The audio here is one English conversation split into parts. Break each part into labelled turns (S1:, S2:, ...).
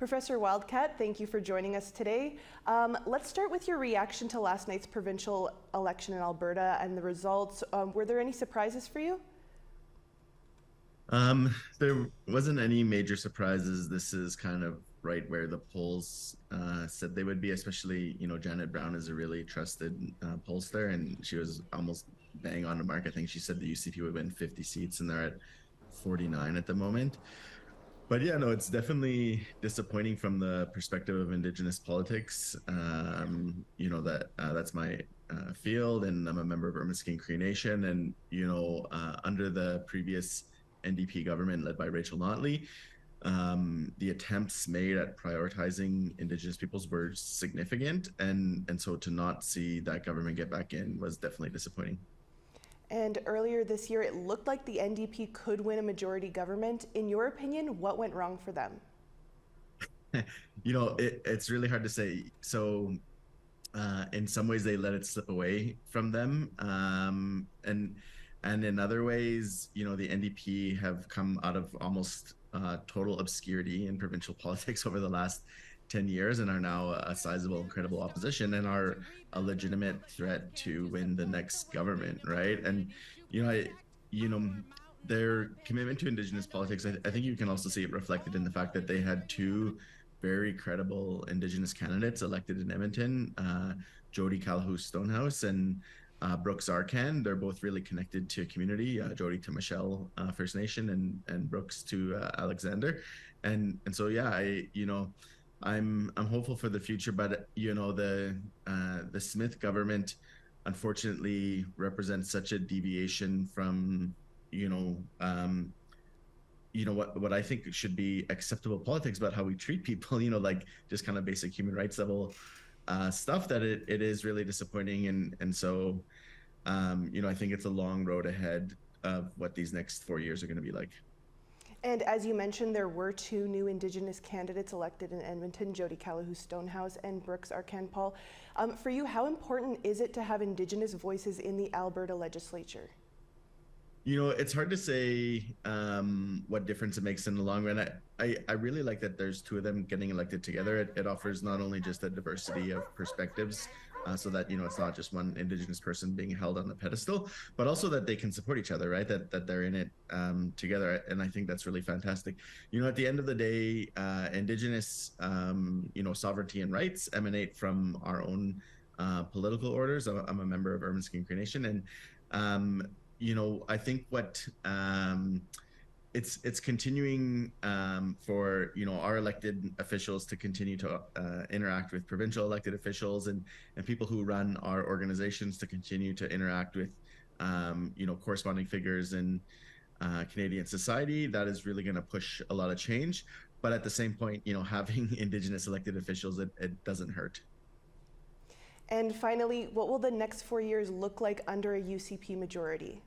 S1: Professor Wildcat, thank you for joining us today. Let's start with your reaction to last night's provincial election in Alberta and the results. Were there any surprises for you?
S2: There wasn't any major surprises. This is kind of right where the polls said they would be, especially, Janet Brown is a really trusted pollster, and she was almost bang on the mark. I think she said the UCP would win 50 seats, and they're at 49 at the moment. But yeah, no, it's definitely disappointing from the perspective of Indigenous politics. That's my field, and I'm a member of Ermiskeen Cree Nation. And, under the previous NDP government led by Rachel Notley, the attempts made at prioritizing Indigenous peoples were significant. And so to not see that government get back in was definitely disappointing.
S1: And earlier this year, it looked like the NDP could win a majority government. In your opinion, what went wrong for them?
S2: It's really hard to say. So in some ways they let it slip away from them, and in other ways, the NDP have come out of almost total obscurity in provincial politics over the last 10 years and are now a sizable and credible opposition and are a legitimate threat to win the next government, right? And I, you know their commitment to Indigenous politics, I think you can also see it reflected in the fact that they had two very credible Indigenous candidates elected in Edmonton, Jody Calahoo-Stonehouse and Brooks Arcan. They're both really connected to community. Jody to Michelle First Nation, and Brooks to Alexander, and so yeah, I'm hopeful for the future, but the Smith government unfortunately represents such a deviation from what I think should be acceptable politics about how we treat people, like just kind of basic human rights level stuff, that it is really disappointing. And so I think it's a long road ahead of what these next 4 years are going to be like.
S1: And as you mentioned, there were two new Indigenous candidates elected in Edmonton, Jody Calahoo-Stonehouse and Brooks Arcan-Paul. For you, how important is it to have Indigenous voices in the Alberta legislature?
S2: It's hard to say what difference it makes in the long run. I really like that there's two of them getting elected together. It offers not only just a diversity of perspectives, so that it's not just one Indigenous person being held on the pedestal, but also that they can support each other, right? That they're in it together, and I think that's really fantastic. At the end of the day, Indigenous sovereignty and rights emanate from our own political orders. I'm a member of Ermiskeen Cree Nation, and I think what it's continuing for our elected officials to continue to interact with provincial elected officials, and people who run our organizations to continue to interact with corresponding figures in Canadian society. That is really going to push a lot of change. But at the same point, having Indigenous elected officials, it doesn't hurt.
S1: And finally, what will the next 4 years look like under a UCP majority?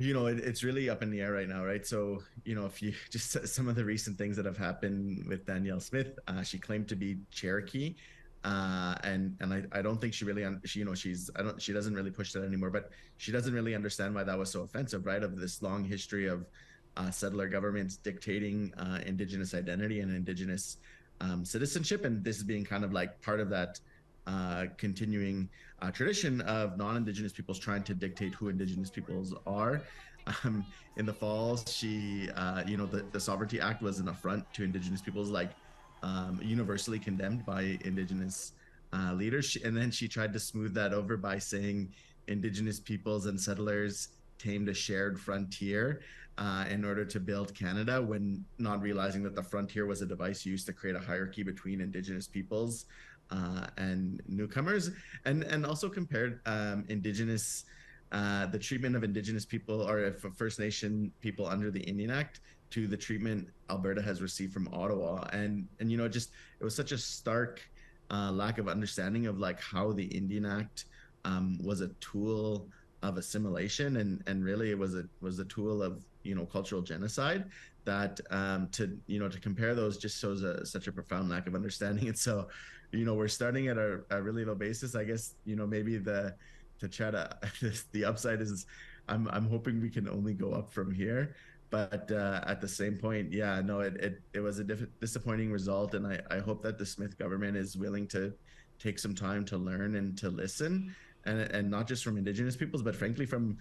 S2: It's really up in the air right now, right? So, if you just some of the recent things that have happened with Danielle Smith, she claimed to be Cherokee, and I don't think she really, she doesn't really push that anymore, but she doesn't really understand why that was so offensive, right? Of this long history of settler governments dictating Indigenous identity and Indigenous citizenship, and this being kind of like part of that continuing tradition of non-Indigenous peoples trying to dictate who Indigenous peoples are. In the fall, the Sovereignty Act was an affront to Indigenous peoples, like universally condemned by Indigenous leaders. And then she tried to smooth that over by saying Indigenous peoples and settlers tamed a shared frontier in order to build Canada, when not realizing that the frontier was a device used to create a hierarchy between Indigenous peoples and newcomers, and also compared the treatment of Indigenous people, or if First Nation people under the Indian Act, to the treatment Alberta has received from Ottawa. And it was such a stark lack of understanding of like how the Indian Act was a tool of assimilation, and really it was a tool of cultural genocide, that to compare those just shows such a profound lack of understanding. And so we're starting at a really low basis. I guess maybe the upside is I'm hoping we can only go up from here. But at the same point, yeah, no, it was a disappointing result, and I hope that the Smith government is willing to take some time to learn and to listen, and not just from Indigenous peoples, but frankly from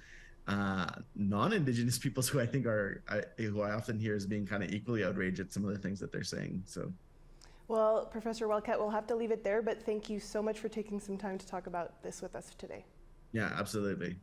S2: non-Indigenous peoples who I think who I often hear as being kind of equally outraged at some of the things that they're saying. So,
S1: Well, Professor Wildcat, we'll have to leave it there, but thank you so much for taking some time to talk about this with us today.
S2: yeah, absolutely.